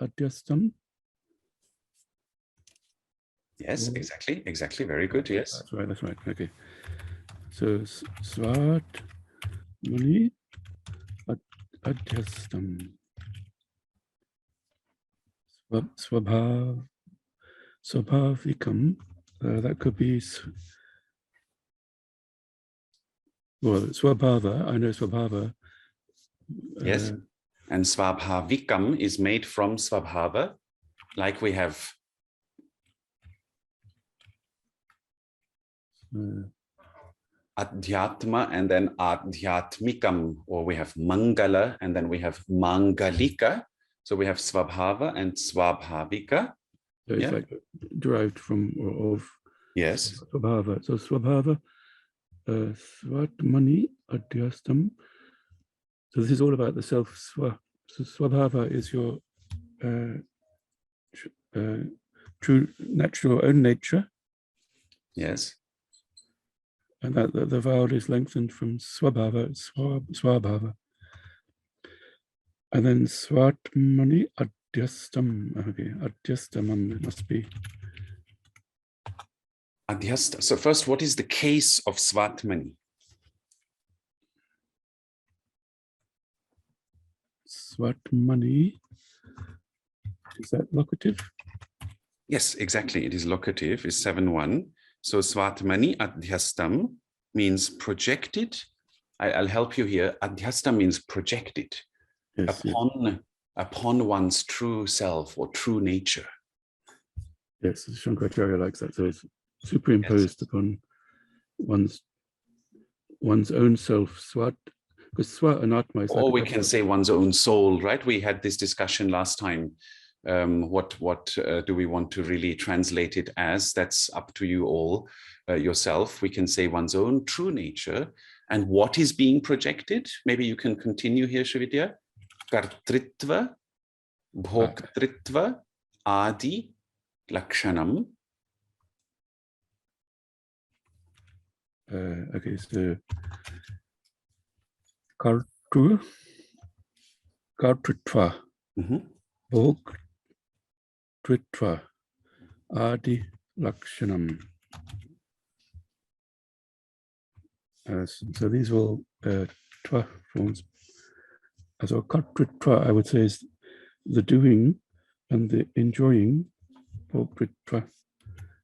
Adhyastam. Yes, exactly. Very good. Yes. That's right. Okay. So Svat Mani Adhyastam. Swabhavikam. That could be, well, Swabhava. I know Swabhava. Yes. And Swabhavikam is made from Swabhava, like we have Adhyatma and then Adhyatmikam, or we have Mangala and then we have Mangalika. So we have Swabhava and Swabhavika. So it's like derived from or of yes. Swabhava. So Swabhava, Svatmani Adhyastam. So this is all about the self. So Swabhava is your true natural own nature. Yes. And that the vowel is lengthened from Swabhava, Swabhava. And then Svatmani Adhyastam. Okay, Adhyastam must be. Adhyasta. So first, what is the case of Svatmani? Svatmani, is that locative? Yes, exactly. It is locative, is 7-1. So Svatmani Adhyastam means projected. I'll help you here. Adhyastam means projected upon one's true self or true nature. Yes, Shankaracharya likes that. So it's superimposed upon one's own self, Swat, because Swat and Atma is like, or we can say one's own soul, right? We had this discussion last time. What do we want to really translate it as? That's up to you all yourself. We can say one's own true nature and what is being projected. Maybe you can continue here, Shrividya. Kartritva, bhoktritva, adi, lakshanam. Okay, so kartritva, bhoktritva, adi, lakshanam. So these all tva forms. So kartritva, I would say, is the doing and the enjoying. Bhoktritva.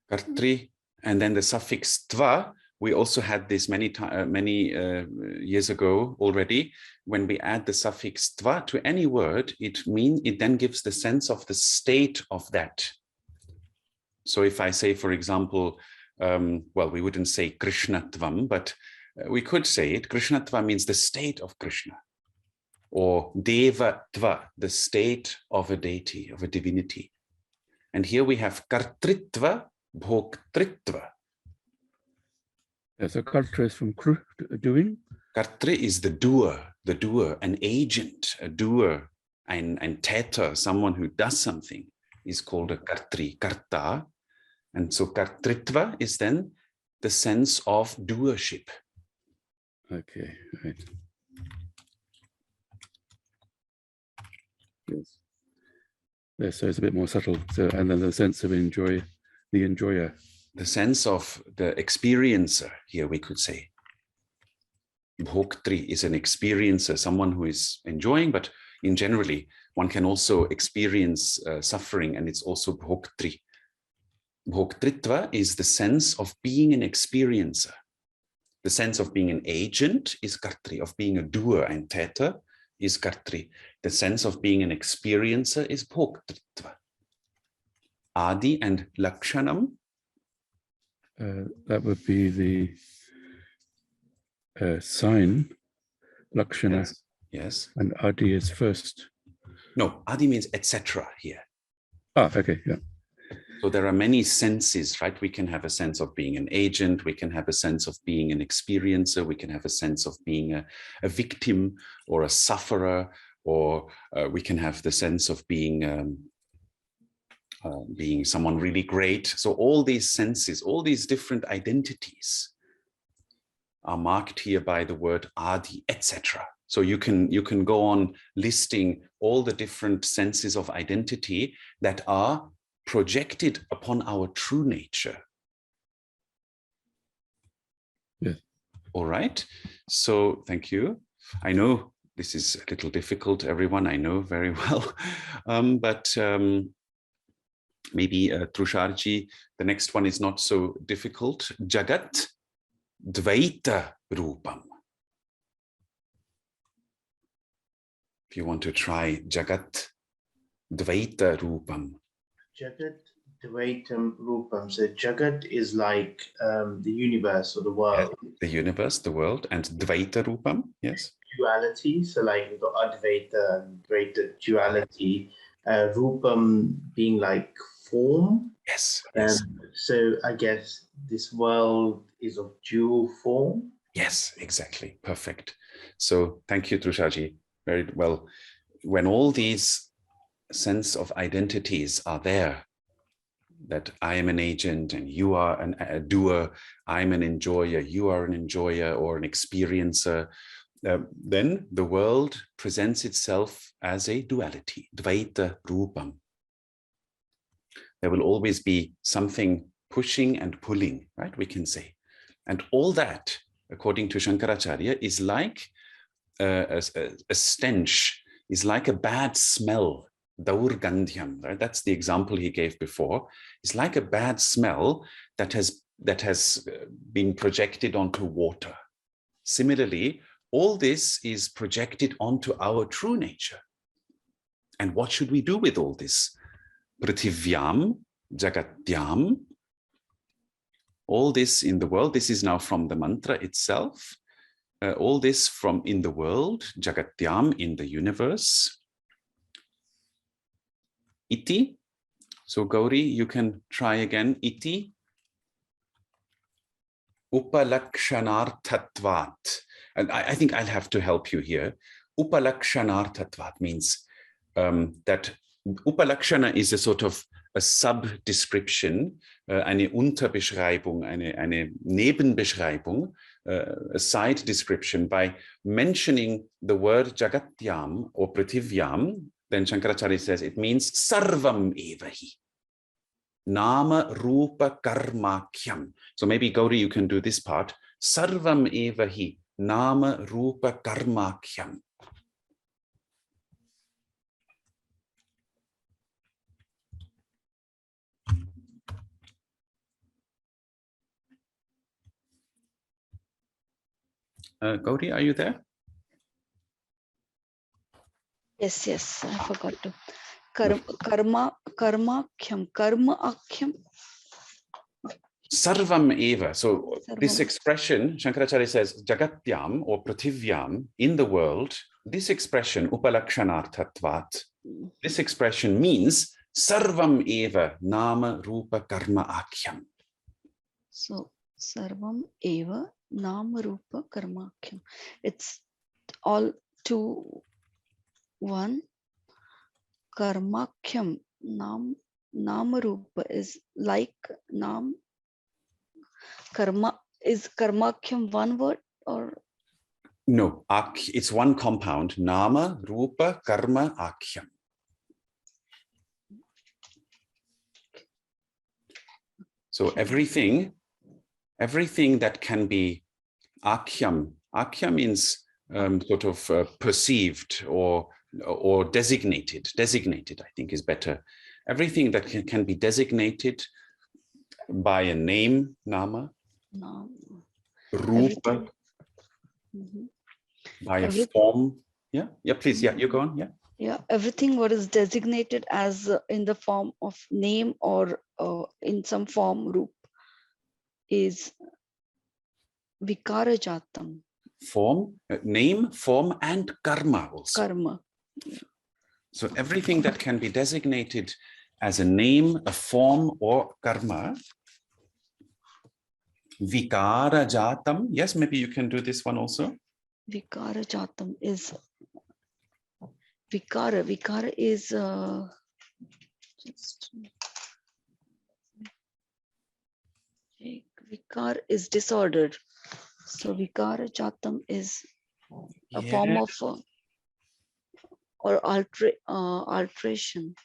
Kartri, and then the suffix tva. We also had this many years ago already. When we add the suffix tva to any word, it then gives the sense of the state of that. So if I say, for example, well, we wouldn't say Krishnatvam, but we could say it. Krishnatva means the state of Krishna, or Devatva, the state of a deity, of a divinity. And here we have Kartritva, Bhoktritva. So kartra is from kru, doing. Kartri is the doer, an agent, a doer, and teta, someone who does something, is called a kartri, karta. And so kartritva is then the sense of doership. Okay, right. Yes. Yeah, so it's a bit more subtle. So, and then the sense of the enjoyer. The sense of the experiencer, here we could say. Bhoktri is an experiencer, someone who is enjoying, but in generally, one can also experience suffering, and it's also bhoktri. Bhoktritva is the sense of being an experiencer. The sense of being an agent is kartri, of being a doer and theta is kartri. The sense of being an experiencer is bhoktritva. Adi and lakshanam. That would be the sign, lakshana. Yes. And adi is first. No, adi means etc. here. Ah, okay, yeah. So there are many senses, right? We can have a sense of being an agent. We can have a sense of being an experiencer. We can have a sense of being a victim or a sufferer, or we can have the sense of being someone really great. So all these senses, all these different identities are marked here by the word adi, etc. So you can go on listing all the different senses of identity that are projected upon our true nature. Yes. All right. So thank you. I know this is a little difficult, everyone. I know very well, but maybe Trusharji, the next one is not so difficult. Jagat Dvaita Rupam. If you want to try Jagat Dvaita Rupam. Jagat Dvaitam Rupam. So Jagat is like the universe or the world. Yes, the universe, the world, and Dvaita Rupam, yes. Duality. So like we've got Advaita and Dvaita duality. Rupam being like form. Yes, yes. So I guess this world is of dual form. Yes, exactly. Perfect. So thank you, Trusharji. Very well. When all these sense of identities are there, that I am an agent and you are a doer, I'm an enjoyer, you are an enjoyer or an experiencer, then the world presents itself as a duality, Dvaita Rupam. There will always be something pushing and pulling, right? We can say. And all that, according to Shankaracharya, is like a stench, is like a bad smell, daurgandhyam, right? That's the example he gave before. It's like a bad smell that has been projected onto water. Similarly, all this is projected onto our true nature. And what should we do with all this? Prithivyam, Jagatyam, all this in the world, this is now from the mantra itself. All this from in the world, Jagatyam, in the universe. Iti. So Gauri, you can try again. Iti. Upalakshanarthatvat. And I think I'll have to help you here. Upalakshanarthatvat means that Upalakshana is a sort of a sub-description, eine Unterbeschreibung, eine Nebenbeschreibung, a side description. By mentioning the word Jagatyam or Prithivyam, then Shankaracharya says it means Sarvam Evahi. Nama Rupa Karmakyam. So maybe Gauri, you can do this part. Sarvam Evahi. Nama Rupa Karmakyam. Gauri, are you there? Yes, I forgot to. Karmakyam, karma-akyam. Sarvam eva. So Sarvam. this expression, Shankaracharya says, Jagatyam or Prithivyam, in the world, this expression, Upalakshanarthatvat, this expression means Sarvam eva nama rupa karma akyam. So, sarvam eva nama rupa karmakyam. It's all two, one. Karmakyam, nama rupa is like nam. Karma, is karmakyam one word or? No, it's one compound, nama rupa karma akyam. So everything that can be akyam means sort of perceived or designated, I think is better. Everything that can be designated by a name, nama, rupa, by a form. Yeah, please, you go on, Yeah, everything what is designated as in the form of name or in some form, roop, is vikara jatam. Form, name, form, and karma also. Karma. So everything that can be designated as a name, a form, or karma, vikara jatam. Yes, maybe you can do this one also. Vikara jatam is vikara. Vikara is vikar is disordered. So vikara jatam is a form of or alteration.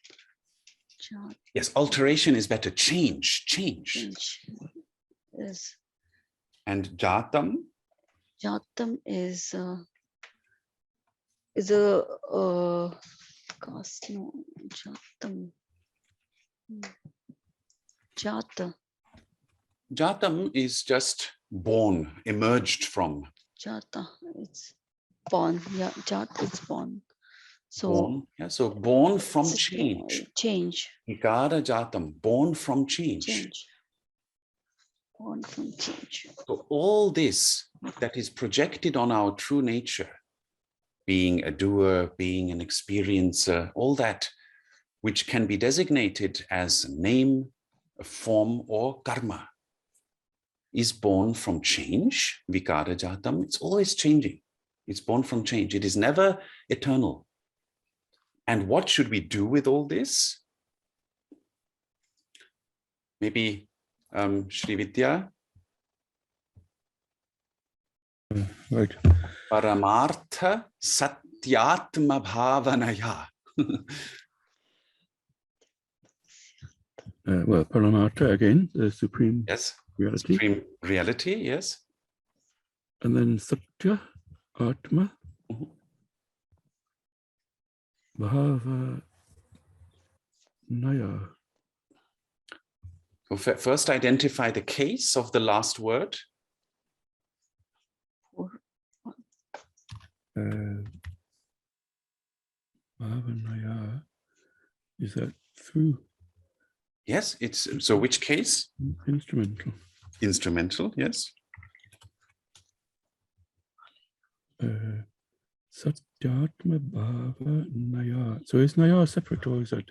Yes, alteration is better. Change. Change. Yes. And jatam? Jatam is a cast, no, Jatam. Jata. Jatam is just born, emerged from. Jata, it's born. Yeah, Jata, it's born. So Born, yeah, so born from it's change. Change. Vikara jatam, born from change. Change. Born from change. So all this that is projected on our true nature, being a doer, being an experiencer, all that which can be designated as a name, a form, or karma, is born from change. Vikara jatam, it's always changing. It's born from change. It is never eternal. And what should we do with all this? Maybe Sri Vidya? Right. Paramartha satyatma bhavanaya. Well, Paramartha again, the supreme Yes, reality. supreme reality, yes. And then Satya, Atma, Bhava, Naya. So first identify the case of the last word. Bhavanaya, is that through? Yes, it's so which case? Instrumental. Instrumental, yes. Satyatma Bhava Naya. So is Naya separate or is that?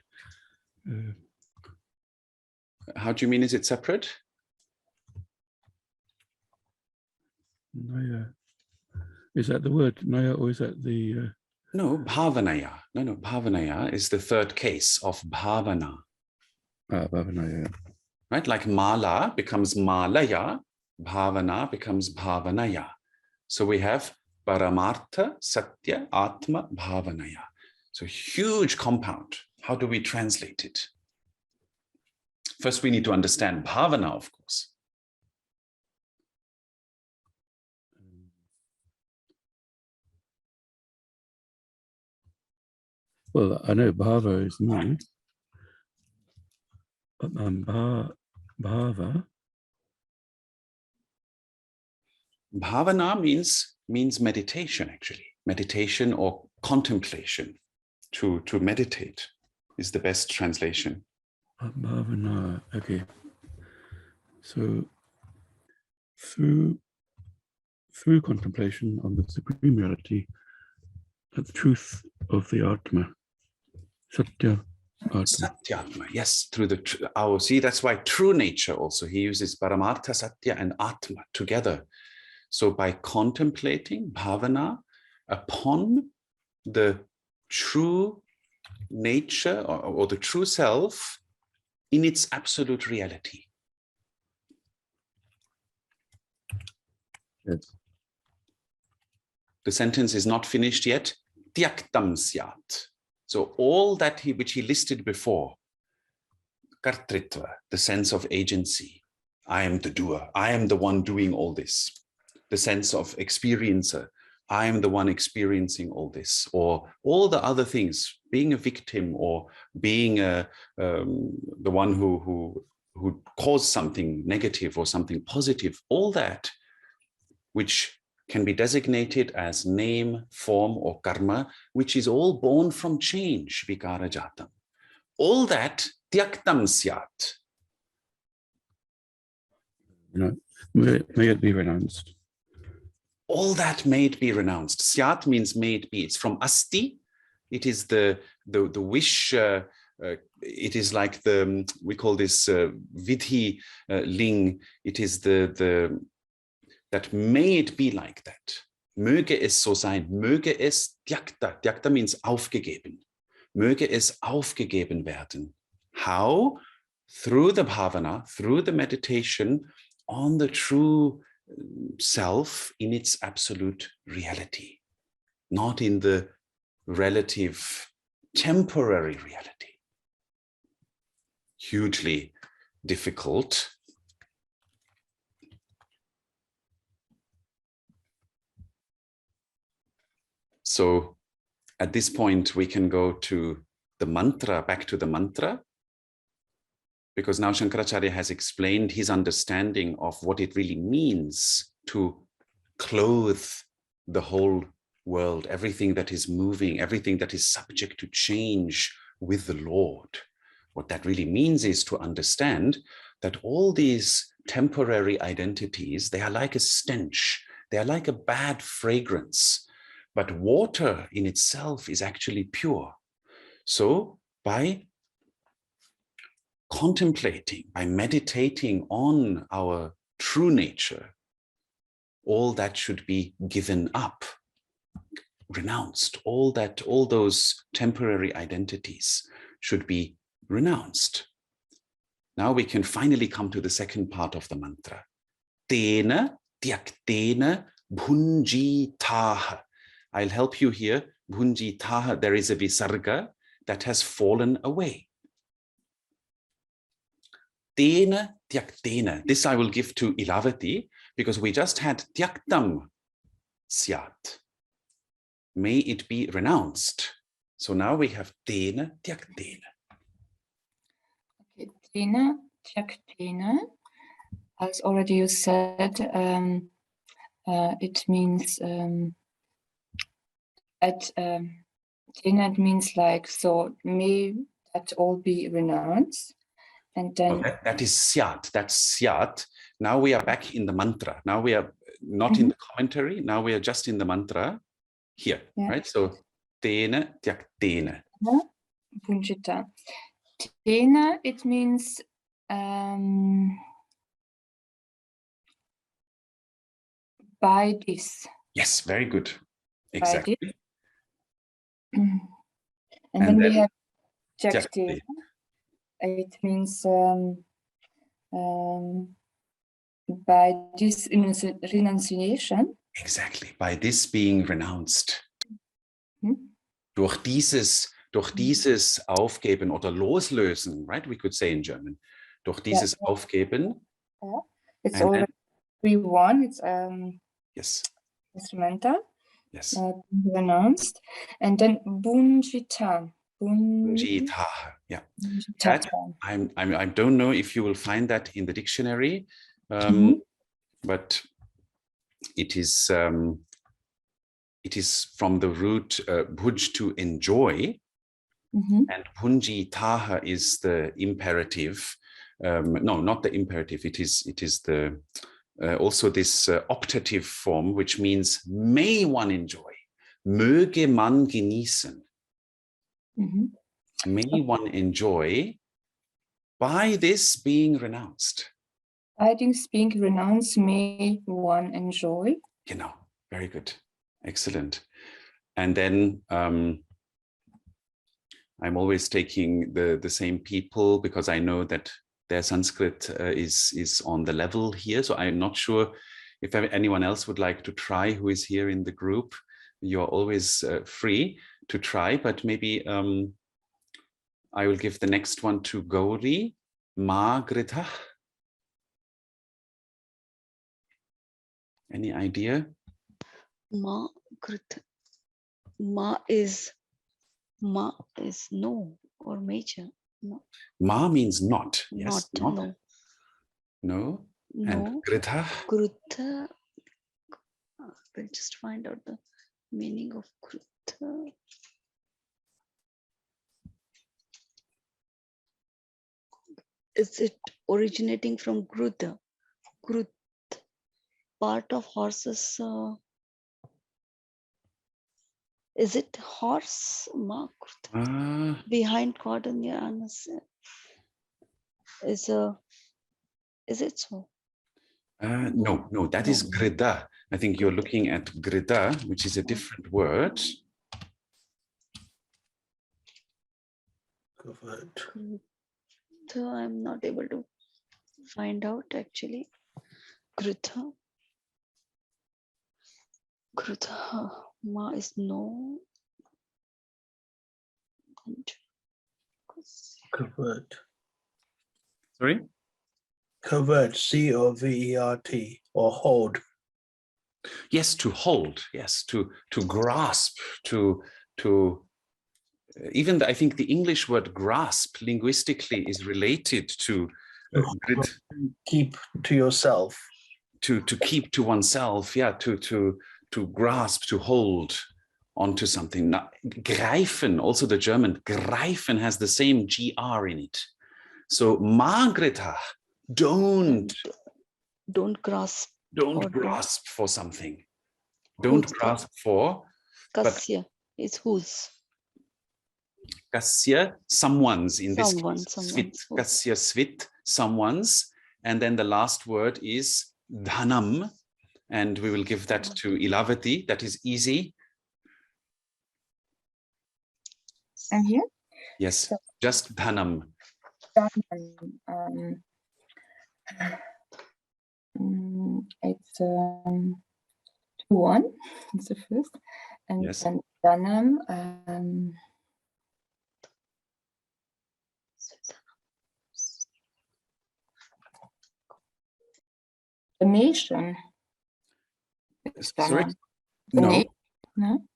How do you mean, is it separate? Naya. Is that the word Naya or is that the? No, bhavanaya. No, bhavanaya is the third case of bhavana. Bhavanaya. Right, like mala becomes malaya, bhavana becomes bhavanaya. So we have paramartha, satya, atma, bhavanaya. So huge compound. How do we translate it? First, we need to understand bhavana, of course. Well, I know bhava is me, but bhava. Bhavana means meditation, actually. Meditation or contemplation. To meditate is the best translation. Bhavana, okay. So through contemplation on the supreme reality, the truth of the Atma, Satya Atma. Satyatma, yes, through see, that's why true nature also, he uses Paramartha, Satya, and Atma together. So by contemplating bhavana upon the true nature or the true self in its absolute reality. Yes. The sentence is not finished yet. Tyaktam syat. So all that which he listed before, kartritva, the sense of agency. I am the doer. I am the one doing all this. The sense of experiencer. I am the one experiencing all this, or all the other things, being a victim or being the one who caused something negative or something positive, all that which can be designated as name, form, or karma, which is all born from change, vikara jatam. All that, tyaktam syat. May it be renounced. All that may it be renounced. Syat means may it be. It's from asti. It is the wish. It is like we call this vidhi ling. It is that may it be like that. Möge es so sein. Möge es tyakta. Tyakta means aufgegeben. Möge es aufgegeben werden. How? Through the bhavana, through the meditation on the true self in its absolute reality. not in the relative temporary reality. Hugely difficult. So at this point, we can go to the mantra, back to the mantra, because now Shankaracharya has explained his understanding of what it really means to clothe the whole world, everything that is moving, everything that is subject to change with the Lord. What that really means is to understand that all these temporary identities, they are like a stench, they are like a bad fragrance, but water in itself is actually pure. So by contemplating, by meditating on our true nature, all that should be given up, renounced. All those temporary identities should be renounced. Now we can finally come to the second part of the mantra. Tena tyaktena bhunjitaha. I'll help you here. Bhunjitaha, there is a visarga that has fallen away. Tena tyaktena. This I will give to Ilavati because we just had tyaktam syat. May it be renounced. So now we have tena tyaktena. Okay, tena tyaktena. As already you said, it means tena, it means like, so may that all be renounced. And then that is syat, that's syat. Now we are back in the mantra. Now we are not in the commentary. Now we are just in the mantra here, right? So tena tyaktena. Bhunjita. Tena, it means by this. Yes, very good. Exactly. And then we have tyaktena. It means by this renunciation. Exactly, by this being renounced. Durch dieses Aufgeben oder Loslösen, right? We could say in German. Durch dieses Aufgeben. It's already 3-1. It's yes. Instrumental. Yes. Renounced. And then bhunjita. Bhunjita. Yeah. That, I don't know if you will find that in the dictionary, but it is from the root bhuj, to enjoy, and bhunjitaha is the imperative. No, not the imperative. It is the also this optative form, which means may one enjoy, möge man genießen. May one enjoy by this being renounced. By this being renounced, may one enjoy. Genau, very good, excellent. And then I'm always taking the same people because I know that their Sanskrit is on the level here. So I'm not sure if anyone else would like to try who is here in the group. You're always free to try, but maybe I will give the next one to Gauri. Margreta. Any idea? Margreta. Ma is no or major. No. Ma means not. Yes, not. No. No. No. And Grita? Grita. We'll just find out the meaning of Grita. Is it originating from Gruta? Grut, part of horses. Is it horse? Behind cotton, yeah. Is it so? No, that is grida. I think you're looking at grida, which is a different word. I'm not able to find out actually. Grita. Ma is no. And Covert. Sorry? Covert, C-O-V-E-R-T, or hold. Yes, to hold. Yes, to grasp. Even I think the English word grasp linguistically is related to Keep to yourself. to keep to oneself. Yeah, to grasp, to hold onto something. Now, greifen, also the German greifen has the same GR in it. So Margreta, don't grasp. grasp for something. Don't grasp for. Kasya is whose. Kasya, someone's in this Someone, case. Svit, kasya svit, someone's. And then the last word is dhanam. And we will give that to Ilavati. That is easy. I'm here. Yes, So, just dhanam. It's 2-1. It's the first. And Yes. then dhanam. Donation. Sorry? No. No.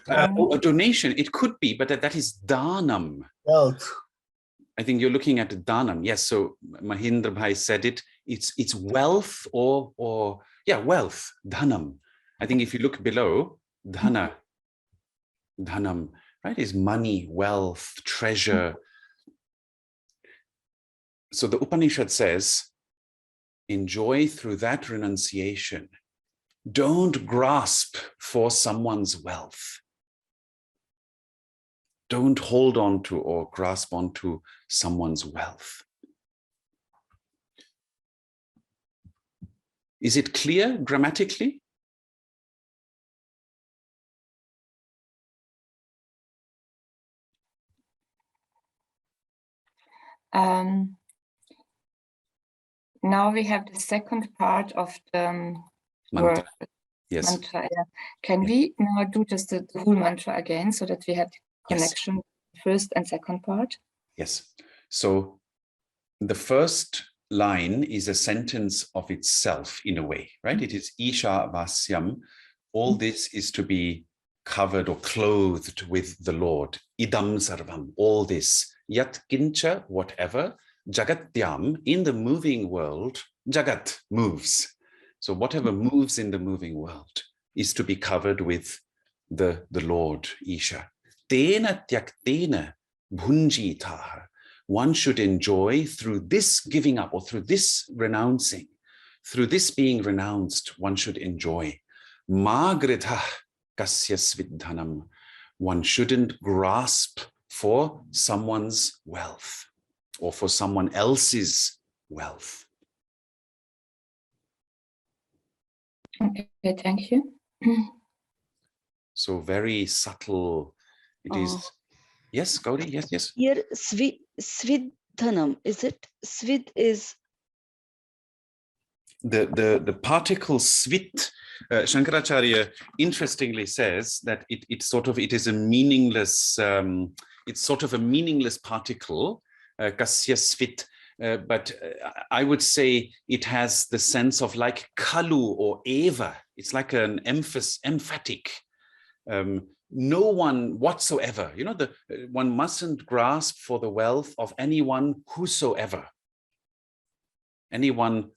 A donation, it could be, but that is dhanam. Wealth. I think you're looking at dhanam. Yes, so Mahindra Bhai said it. It's wealth or wealth, dhanam. I think if you look below, dhanam, right, is money, wealth, treasure. So the Upanishad says, enjoy through that renunciation. Don't grasp for someone's wealth. Don't hold on to or grasp onto someone's wealth. Is it clear grammatically? Now we have the second part of the Mantra. word. Yes. Mantra, yeah. Can we now do just the whole mantra again so that we have the connection, first and second part? Yes. So the first line is a sentence of itself in a way, right? It is Ishavasyam. All this is to be covered or clothed with the Lord. Idam sarvam, all this. Yat kincha, whatever. Jagatyam, in the moving world, Jagat moves. So whatever moves in the moving world is to be covered with the Lord, Isha. Tena tyaktena bhunjitaha. One should enjoy through this giving up or through this renouncing, through this being renounced, one should enjoy. Magridha kasya svidhanam. One shouldn't grasp for someone's wealth or for someone else's wealth. Okay, thank you. So very subtle. It is. Yes, Gauri, yes. Here, svidhanam, is it? Svid is the particle svit. Shankaracharya interestingly says that it is a meaningless. It's sort of a meaningless particle, kasya svit. But I would say it has the sense of like kalu or eva. It's like an emphatic. No one whatsoever, one mustn't grasp for the wealth of anyone whosoever, anyone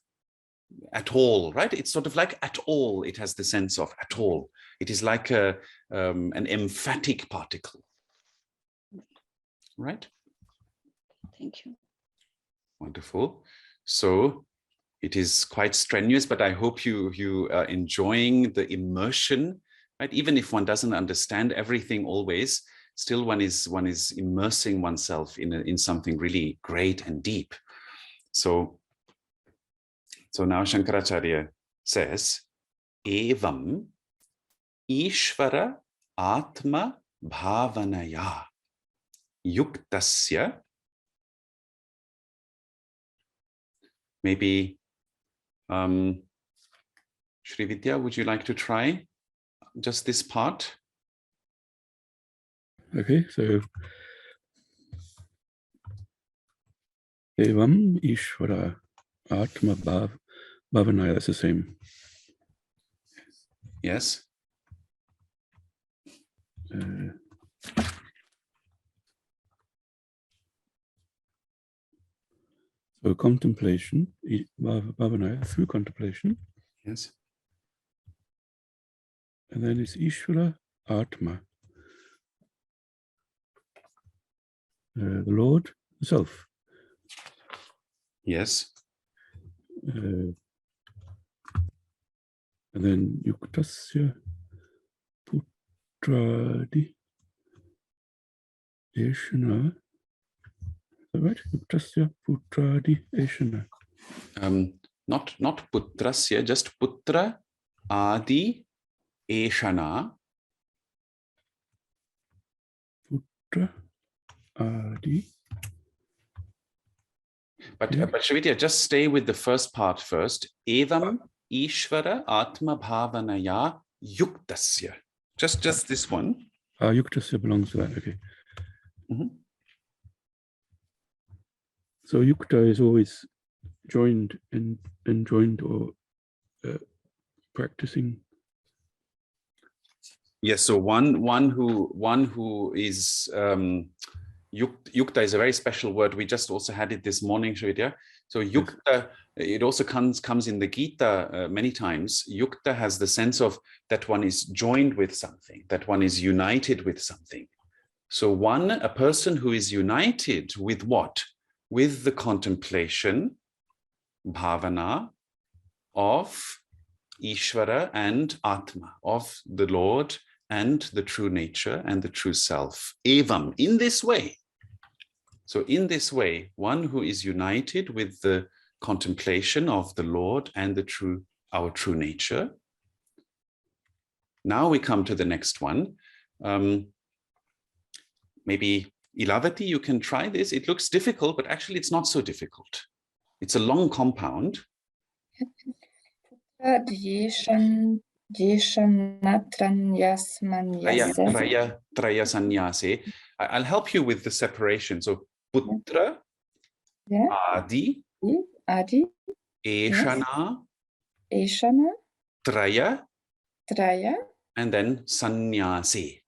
at all, right? It's sort of like at all. It has the sense of at all. It is like an emphatic particle, right? Thank you. Wonderful. So it is quite strenuous, but I hope you are enjoying the immersion. Right? Even if one doesn't understand everything always, still one is immersing oneself in something really great and deep. So now Shankaracharya says, Evam Ishvara Atma Bhavanaya Yuktasya. Maybe Shri Vidya, would you like to try? just this part. Okay, so Evam Ishvara Atma Bhavanaya, that's the same. Yes. So contemplation, Bhavanaya, through contemplation. Yes. And then it's Ishvara Atma, the Lord, the Self. Yes. And then Yuktasya Putradi Eshana. Is that right? Yuktasya Putradi Eshana. Not putrasya, just putra adi eshana. Putra Adi. But Shravitya, just stay with the first part first. Evam Ishvara Atma Bhavanaya Yuktasya. Just this one. Yuktasya belongs to that, okay. Mhm. So Yukta is always joined and joined or practicing. Yes, so one who is yukta is a very special word. We just also had it this morning, Shravitya. So yukta, it also comes in the Gita many times. Yukta has the sense of that one is joined with something, that one is united with something. So a person who is united with what? With the contemplation, bhavana, of Ishvara and Atma, of the Lord and the true nature and the true self. Evam, in this way. So in this way, one who is united with the contemplation of the Lord and our true nature. Now we come to the next one. Maybe Ilavati, you can try this. It looks difficult, but actually it's not so difficult. It's a long compound. Traya sannyase. I'll help you with the separation. So putra, adi, eshana, traya, and then sannyase.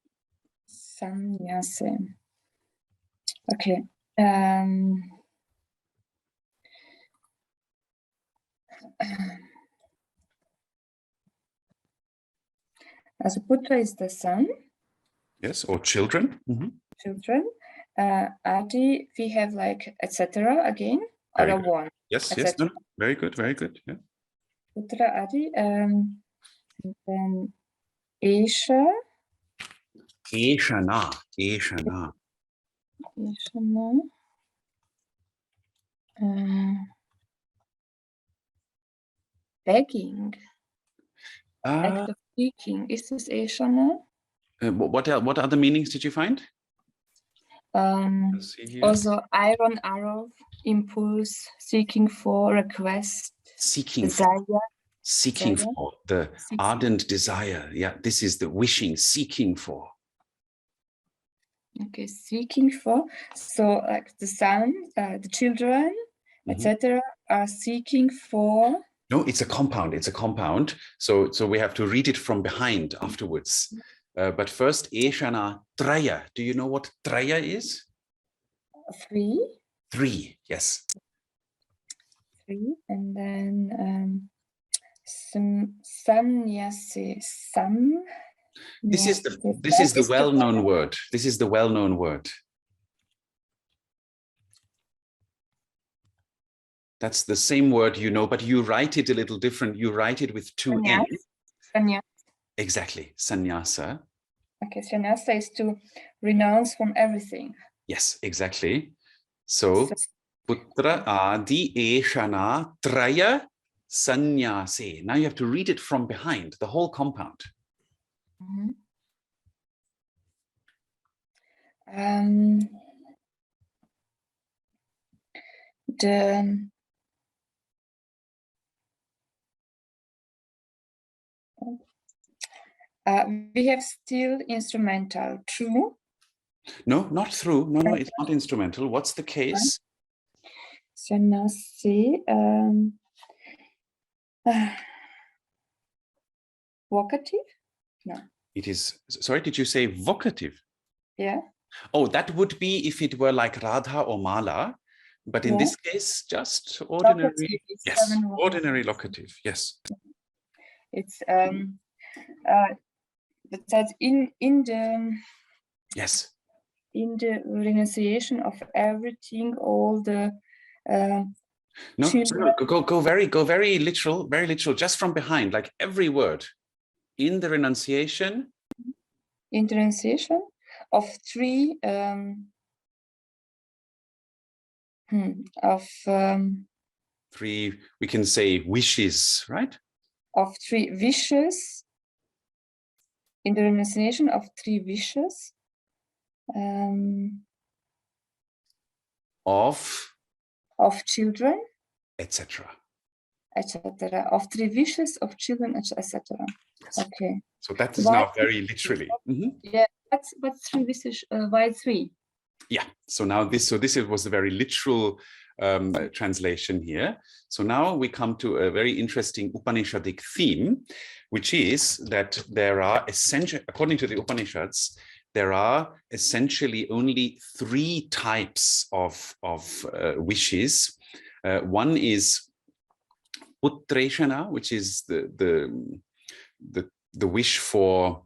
Okay. As a putra is the son. Yes, or children. Mm-hmm. Children. Adi, we have like etc. again, Very or good. one. Yes, yes, no, very good, very good. Yeah. Putra Adi, and then Esha. Eshana. Begging. Act of seeking. Is this Eshana? What other meanings did you find? Also, iron arrow, impulse, seeking for, request, desire. Seeking for, the ardent desire. Yeah, this is the wishing, seeking for. Okay, seeking for. So like the son, the children, etc. are seeking for. No, it's a compound. So we have to read it from behind afterwards. But first, Eshana Traya. Do you know what Traya is? Three, yes. Three, and then sannyasi. This is the well-known word. This is the well-known word. That's the same word, you know, but you write it a little different. You write it with two N. Sannyasa. Exactly, sannyasa. Okay, sannyasa is to renounce from everything. Yes, exactly. So putra adi eshana traya sannyase. Now you have to read it from behind, the whole compound. We have still instrumental. True? No, not through. No, it's not instrumental. What's the case? So now see. Vocative? No. It is, sorry, did you say vocative? Yeah. Oh, that would be if it were like Radha or Mala, but in Yeah. this case, just ordinary, Locative is yes, 7 ordinary vocatives. locative, yes. It's that's in the Yes. in the renunciation of everything, all the No, children. go very literal, just from behind, like every word in the renunciation. In the renunciation of three three, we can say wishes, right? Of 3 wishes. In the renunciation of 3 wishes. Of children, etc. etc. Of 3 wishes of children, etc. Yes. Okay. So that is now very literally. Yeah, but 3 wishes. Why 3? Yeah. So now this was a very literal translation here. So now we come to a very interesting Upanishadic theme, which is that there are essentially, according to the Upanishads, there are essentially only 3 types of wishes. One is putreshana, which is the wish for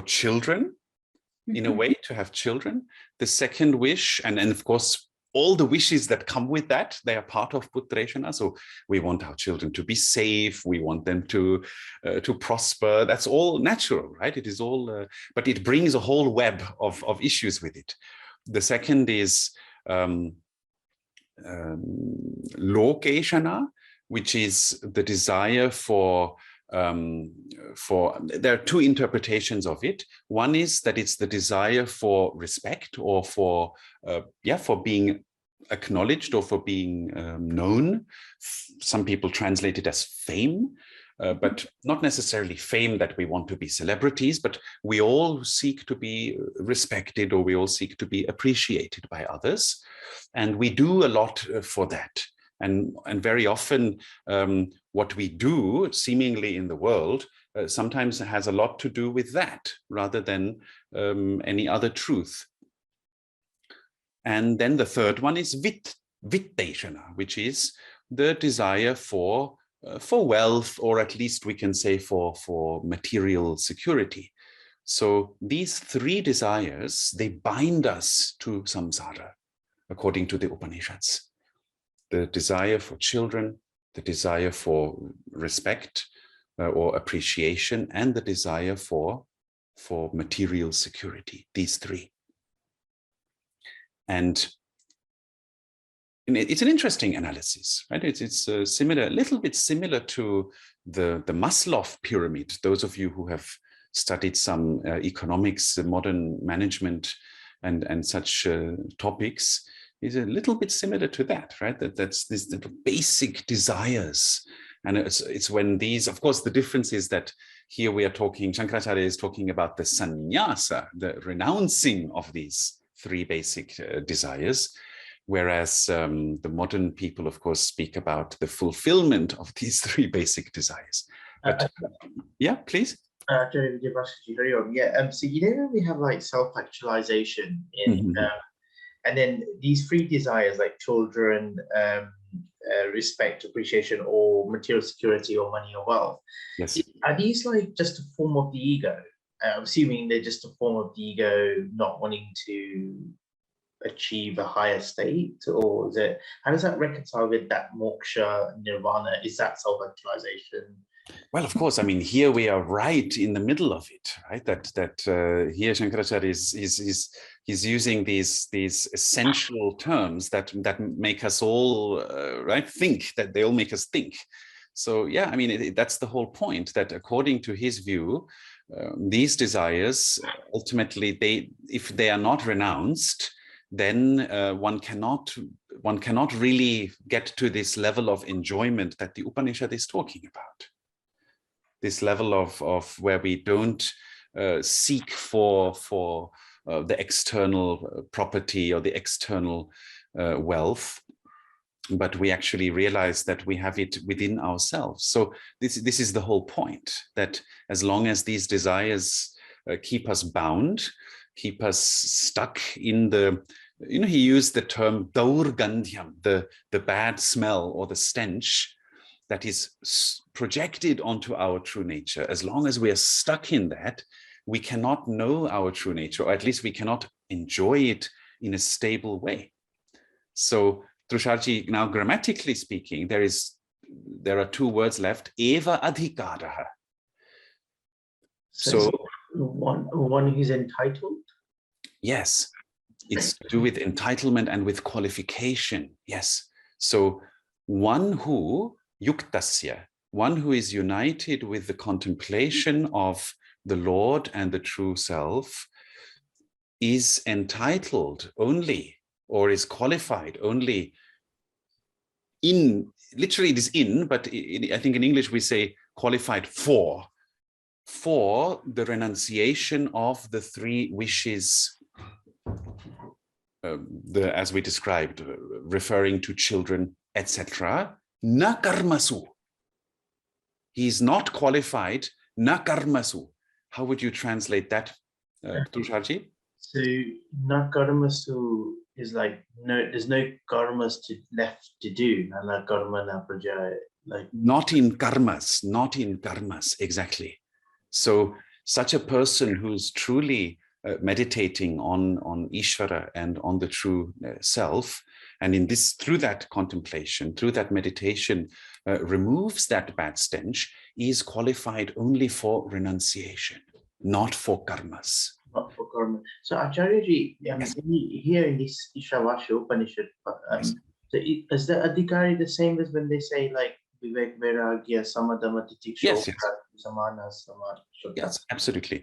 children, in a way, to have children. The second wish, and of course, all the wishes that come with that, they are part of putreshana. So we want our children to be safe. We want them to prosper. That's all natural, right? It is all, but it brings a whole web of issues with it. The second is lokeshana, which is the desire for there are 2 interpretations of it. One is that it's the desire for respect, or for being acknowledged, or for being known. Some people translate it as fame, but not necessarily fame that we want to be celebrities, but we all seek to be respected, or we all seek to be appreciated by others. And we do a lot for that. And very often what we do seemingly in the world sometimes has a lot to do with that, rather than any other truth. And then the third one is vitteshana, which is the desire for wealth, or at least we can say for material security. So these 3 desires, they bind us to samsara, according to the Upanishads. The desire for children, the desire for respect or appreciation, and the desire for material security, these 3. And it's an interesting analysis, right? It's similar, a little bit similar to the Maslow pyramid. Those of you who have studied some economics, modern management, and such topics, is a little bit similar to that, right? That's these little basic desires. And it's when these, of course, the difference is that here we are talking, Shankaracharya is talking about the sannyasa, the renouncing of these 3 basic desires, whereas the modern people, of course, speak about the fulfillment of these 3 basic desires. But yeah, please. So we have like self-actualization in and then these 3 desires, like children, respect, appreciation, or material security, or money or wealth. Yes. Are these like just a form of the ego? I'm assuming they're just a form of the ego not wanting to achieve a higher state, or is it, how does that reconcile with that moksha, nirvana? Is that self-actualization? Well, of course, I mean, here we are right in the middle of it, right? That here Shankaracharya is using these essential terms that make us all right think, that they all make us think. So yeah, I mean, that's the whole point, that according to his view, these desires ultimately, if they are not renounced, then one cannot really get to this level of enjoyment that the Upanishad is talking about. this level of where we don't seek for the external property or the external wealth, but we actually realize that we have it within ourselves. So this is the whole point, that as long as these desires keep us bound, keep us stuck in the, he used the term daurgandhyam, the bad smell or the stench that is projected onto our true nature. As long as we are stuck in that, we cannot know our true nature, or at least we cannot enjoy it in a stable way. So Trusharji, now grammatically speaking, there are two words left, eva adhikaraha. So one who's entitled? Yes, it's to do with entitlement and with qualification. Yes. So one who, yuktasya, one who is united with the contemplation of the Lord and the true self, is entitled only, or is qualified only in, literally it is in, but I think in English we say qualified for the renunciation of the three wishes, as we described, referring to children, etc. Na karmasu. He is not qualified, na karmasu. How would you translate that, Trusharji? So na karmasu is like, no, there's no karmas left to do. Na karma na praja, like not in karmas, exactly. So such a person who's truly meditating on Ishvara and on the true self, and in this, through that contemplation, through that meditation, removes that bad stench, is qualified only for renunciation, not for karmas. not for karma. So Acharyaji, Yes. here in this Ishavasya-Upanishad, Yes. so is the adhikari the same as when they say like vivek, vairagya, samadama, titiksha, Yes, yes. samana, samana? Yes, absolutely.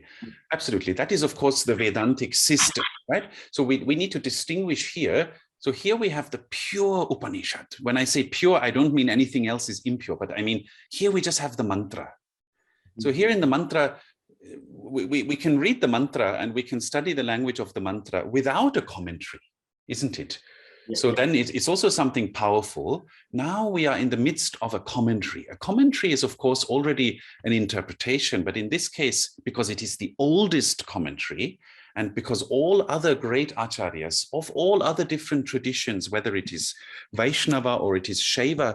Absolutely. That is, of course, the Vedantic system, right? So we need to distinguish here. So here we have the pure Upanishad. When I say pure, I don't mean anything else is impure, but I mean, here we just have the mantra. So here in the mantra, we can read the mantra and we can study the language of the mantra without a commentary, isn't it? Yeah. So then it's also something powerful. Now we are in the midst of a commentary. A commentary is, of course, already an interpretation, but in this case, because it is the oldest commentary, and because all other great acharyas of all other different traditions, whether it is Vaishnava or it is Shaiva,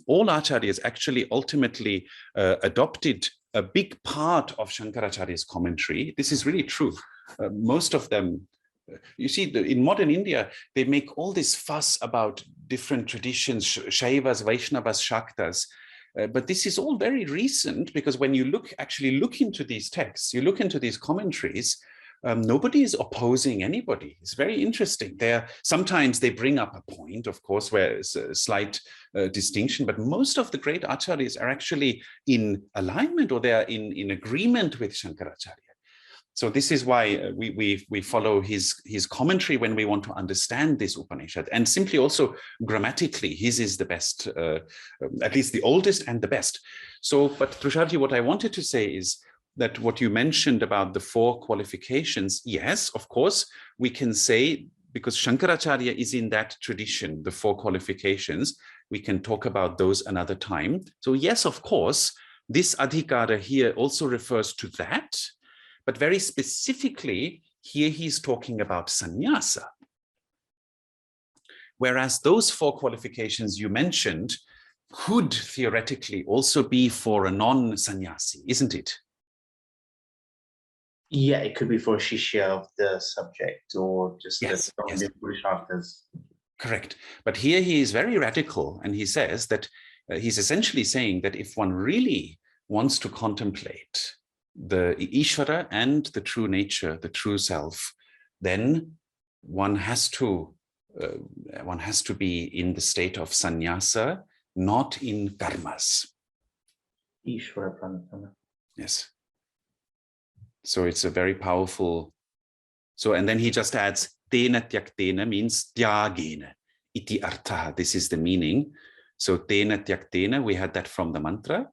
all acharyas actually ultimately adopted a big part of Shankaracharya's commentary. This is really true. Most of them, you see, in modern India, they make all this fuss about different traditions, Shaivas, Vaishnavas, Shaktas. But this is all very recent, because when you actually look into these texts, you look into these commentaries, nobody is opposing anybody. It's very interesting. Sometimes they bring up a point, of course, where it's a slight distinction, but most of the great acharyas are actually in alignment, or they are in agreement with Shankaracharya. So this is why we follow his commentary when we want to understand this Upanishad, and simply also grammatically, his is the best, at least the oldest and the best. So, but Trusharji, what I wanted to say is that what you mentioned about the 4 qualifications, yes, of course, we can say, because Shankaracharya is in that tradition, the 4 qualifications, we can talk about those another time. So yes, of course, this adhikara here also refers to that, but very specifically, here he's talking about sannyasa. Whereas those 4 qualifications you mentioned could theoretically also be for a non-sannyasi, isn't it? Yeah, it could be for a shishya of the subject, or just Yes, yes. the Purusharthas. Correct. But here he is very radical, and he says that he's essentially saying that if one really wants to contemplate the Ishvara and the true nature, the true self, then one has to be in the state of sannyasa, not in karmas. Ishvara pranatana. Yes. So it's a very powerful. So, and then he just adds, tena tyaktena means tyagena, iti artha. This is the meaning. So tena tyaktena, we had that from the mantra.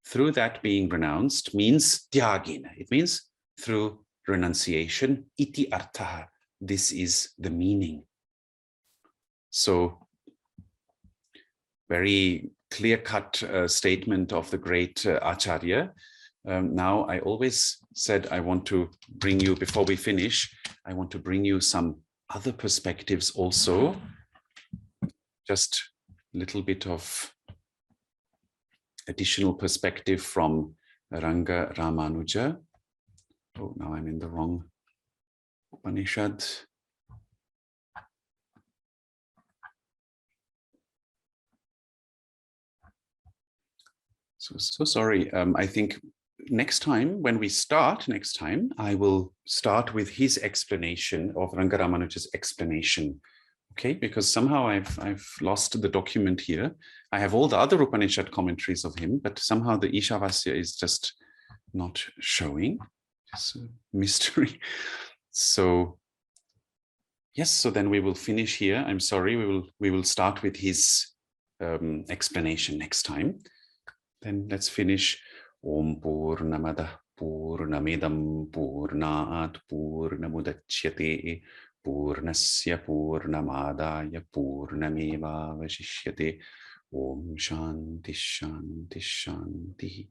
through that being renounced means tyagena. It means through renunciation. Iti arthaha. This is the meaning. So very clear-cut statement of the great Acharya. Now, I always said I want to bring you, before we finish, I want to bring you some other perspectives also. Just a little bit of additional perspective from Ranga Ramanuja. Oh, now I'm in the wrong Upanishad. So sorry. I think next time, when we start next time, I will start with his explanation of Ranga Ramanuja's explanation. Okay, because somehow I've lost the document here. I have all the other Upanishad commentaries of him, but somehow the Ishavasya is just not showing. It's a mystery. So yes, so then we will finish here. I'm sorry, we will start with his explanation next time. Then let's finish. Om Purnamada Purnamidam Purnat Purnamudachyate Purnasya Purnamadaya Purnameva Vashishyate. Om Shanti Shanti Shanti.